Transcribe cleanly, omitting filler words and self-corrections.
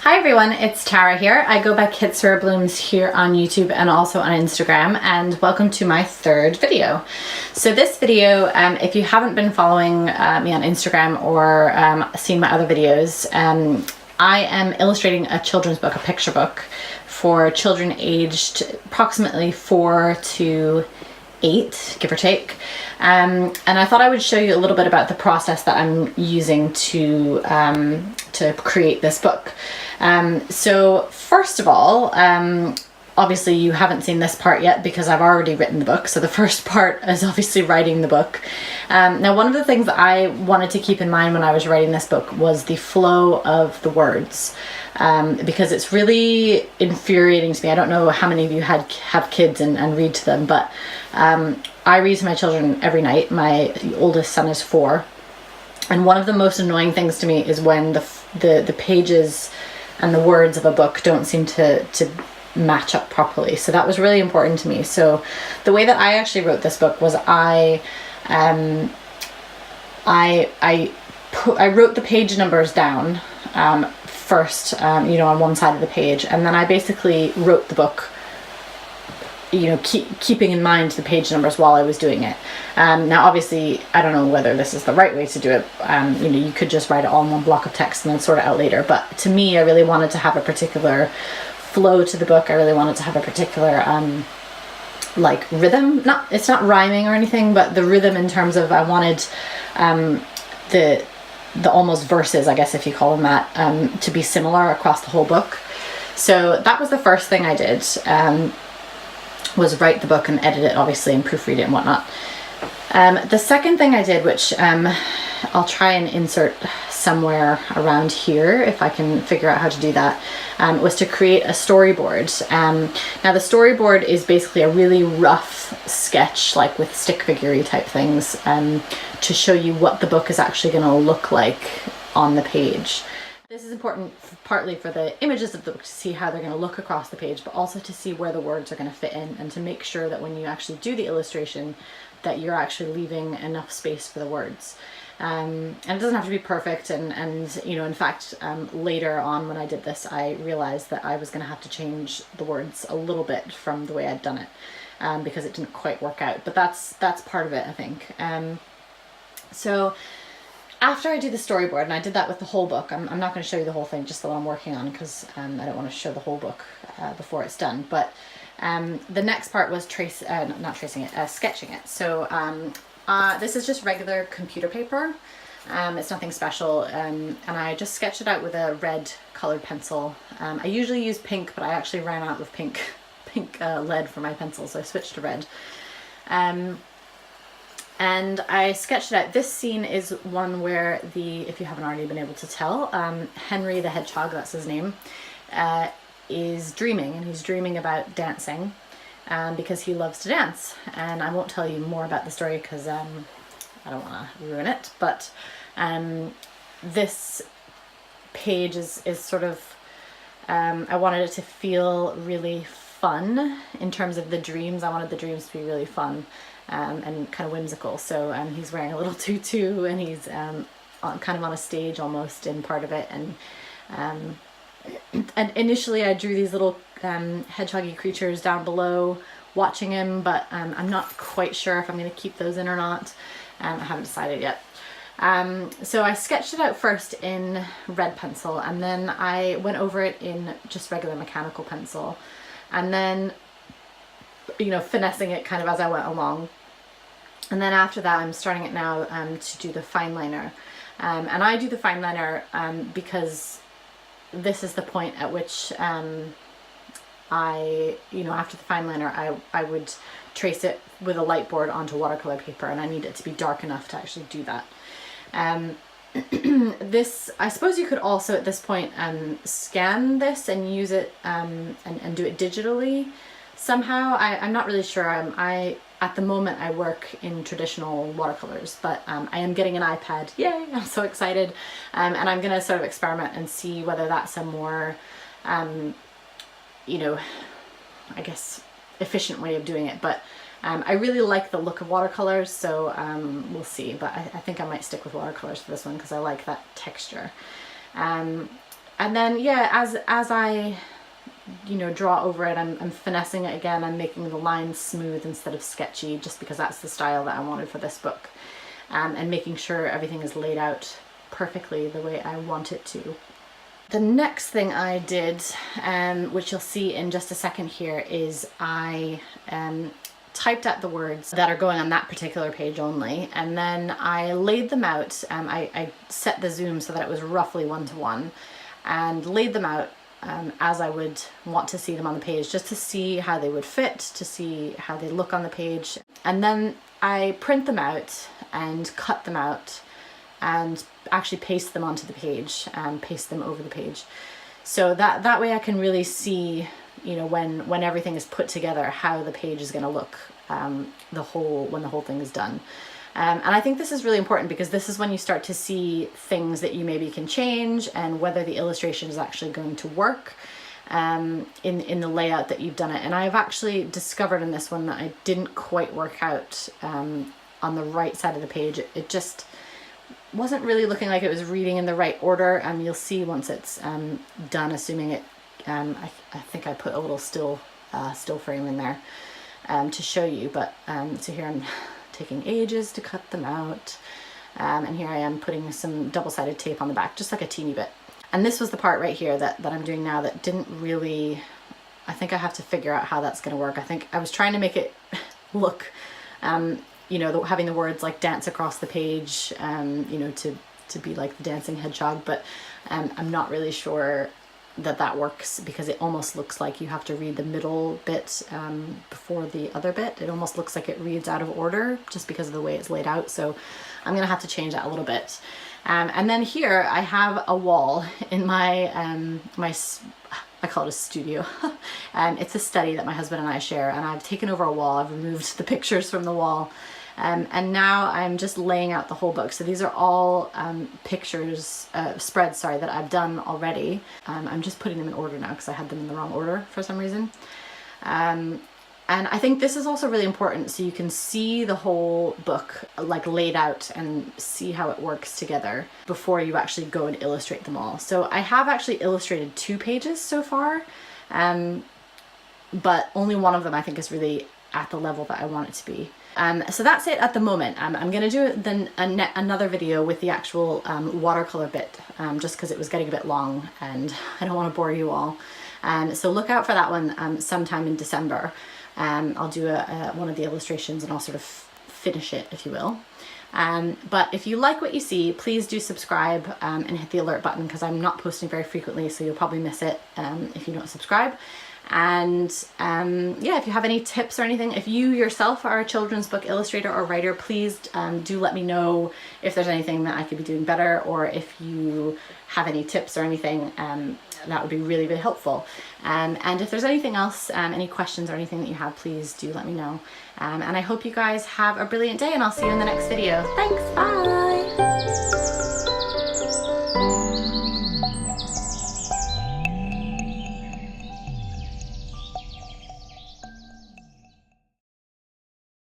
Hi everyone, it's Tara here. I go by Kitsura Blooms here on YouTube and also on Instagram, and welcome to my third video. So this video, if you haven't been following me on Instagram or seen my other videos, I am illustrating a children's book, a picture book for children aged approximately 4 to 8, give or take. And I thought I would show you a little bit about the process that I'm using to create this book. So first of all, obviously you haven't seen this part yet because I've already written the book. So the first part is obviously writing the book. Now, one of the things that I wanted to keep in mind when I was writing this book was the flow of the words, because it's really infuriating to me. I don't know how many of you have kids and read to them, but I read to my children every night. My oldest son is 4. And one of the most annoying things to me is when the pages and the words of a book don't seem to match up properly. So that was really important to me. So the way that I actually wrote this book was I wrote the page numbers down first, on one side of the page, and then I basically wrote the book, keeping in mind the page numbers while I was doing it. Now, obviously, I don't know whether this is the right way to do it. You could just write it all in one block of text and then sort it out later. But to me, I really wanted to have a particular flow to the book. I really wanted to have a particular rhythm. It's not rhyming or anything, but the rhythm in terms of I wanted the almost verses, I guess if you call them that, to be similar across the whole book. So that was the first thing I did. Was write the book and edit it, obviously, and proofread it and whatnot. The second thing I did, which I'll try and insert somewhere around here if I can figure out how to do that, was to create a storyboard. Now the storyboard is basically a really rough sketch, like with stick figure-y type things, to show you what the book is actually going to look like on the page. This is important partly for the images of the book to see how they're going to look across the page, but also to see where the words are going to fit in, and to make sure that when you actually do the illustration that you're actually leaving enough space for the words. And it doesn't have to be perfect, and in fact, later on when I did this, I realized that I was going to have to change the words a little bit from the way I'd done it, because it didn't quite work out, but that's part of it, I think. So after I do the storyboard, and I did that with the whole book, I'm not going to show you the whole thing, just the one I'm working on, because I don't want to show the whole book before it's done. But the next part was sketching it. So this is just regular computer paper. It's nothing special, and I just sketched it out with a red colored pencil. I usually use pink, but I actually ran out of pink lead for my pencil, so I switched to red. And I sketched it out. This scene is one where if you haven't already been able to tell, Henry the Hedgehog, that's his name, is dreaming, and he's dreaming about dancing, because he loves to dance. And I won't tell you more about the story because I don't want to ruin it, but this page is sort of, I wanted it to feel really fun in terms of the dreams. I wanted the dreams to be really fun. And kind of whimsical. So he's wearing a little tutu, and he's kind of on a stage almost in part of it. And initially I drew these little hedgehoggy creatures down below watching him, but I'm not quite sure if I'm going to keep those in or not. I haven't decided yet. So I sketched it out first in red pencil, and then I went over it in just regular mechanical pencil, and then finessing it kind of as I went along. And then after that, I'm starting it now to do the fine liner. And I do the fine liner because this is the point at which after the fine liner, I would trace it with a light board onto watercolor paper, and I need it to be dark enough to actually do that. This, I suppose you could also at this point scan this and use it and do it digitally somehow. I'm not really sure. At the moment I work in traditional watercolors, but I am getting an iPad. Yay, I'm so excited. And I'm gonna sort of experiment and see whether that's a more, I guess, efficient way of doing it. But I really like the look of watercolors, so we'll see. But I think I might stick with watercolors for this one because I like that texture. And then, yeah, as I, you know, draw over it, I'm finessing it again. I'm making the lines smooth instead of sketchy, just because that's the style that I wanted for this book. And making sure everything is laid out perfectly the way I want it to. The next thing I did, which you'll see in just a second here, is I typed out the words that are going on that particular page only, and then I laid them out. I set the zoom so that it was roughly 1:1, and laid them out as I would want to see them on the page, just to see how they would fit, to see how they look on the page. And then I print them out and cut them out and actually paste them onto the page and paste them over the page. So that way I can really see, you know, when everything is put together, how the page is going to look when the whole thing is done. And I think this is really important, because this is when you start to see things that you maybe can change, and whether the illustration is actually going to work in the layout that you've done it. And I've actually discovered in this one that I didn't quite work out on the right side of the page. It just wasn't really looking like it was reading in the right order. You'll see once it's done, assuming it, I think I put a little still frame in there to show you, but so here I'm taking ages to cut them out, and here I am putting some double-sided tape on the back, just like a teeny bit. And this was the part right here that I'm doing now that didn't really, I think I have to figure out how that's going to work. I think I was trying to make it look, you know, having the words like dance across the page, you know, to be like the dancing hedgehog, but I'm not really sure that works, because it almost looks like you have to read the middle bit before the other bit. It almost looks like it reads out of order just because of the way it's laid out. So I'm gonna have to change that a little bit. And then here I have a wall in my I call it a studio. It's a study that my husband and I share, and I've taken over a wall. I've removed the pictures from the wall. And now I'm just laying out the whole book. So these are all pictures, spreads, sorry, that I've done already. I'm just putting them in order now because I had them in the wrong order for some reason. And I think this is also really important, so you can see the whole book like laid out and see how it works together before you actually go and illustrate them all. So I have actually illustrated 2 pages so far, but only one of them I think is really at the level that I want it to be. So that's it at the moment. I'm going to do then another video with the actual watercolor bit, just because it was getting a bit long and I don't want to bore you all. So look out for that one sometime in December. I'll do one of the illustrations and I'll sort of finish it, if you will. But if you like what you see, please do subscribe and hit the alert button, because I'm not posting very frequently, so you'll probably miss it if you don't subscribe. And yeah, if you have any tips or anything, if you yourself are a children's book illustrator or writer, please do let me know if there's anything that I could be doing better, or if you have any tips or anything, that would be really, really helpful. And if there's anything else, any questions or anything that you have, please do let me know. And I hope you guys have a brilliant day, and I'll see you in the next video. Thanks, bye!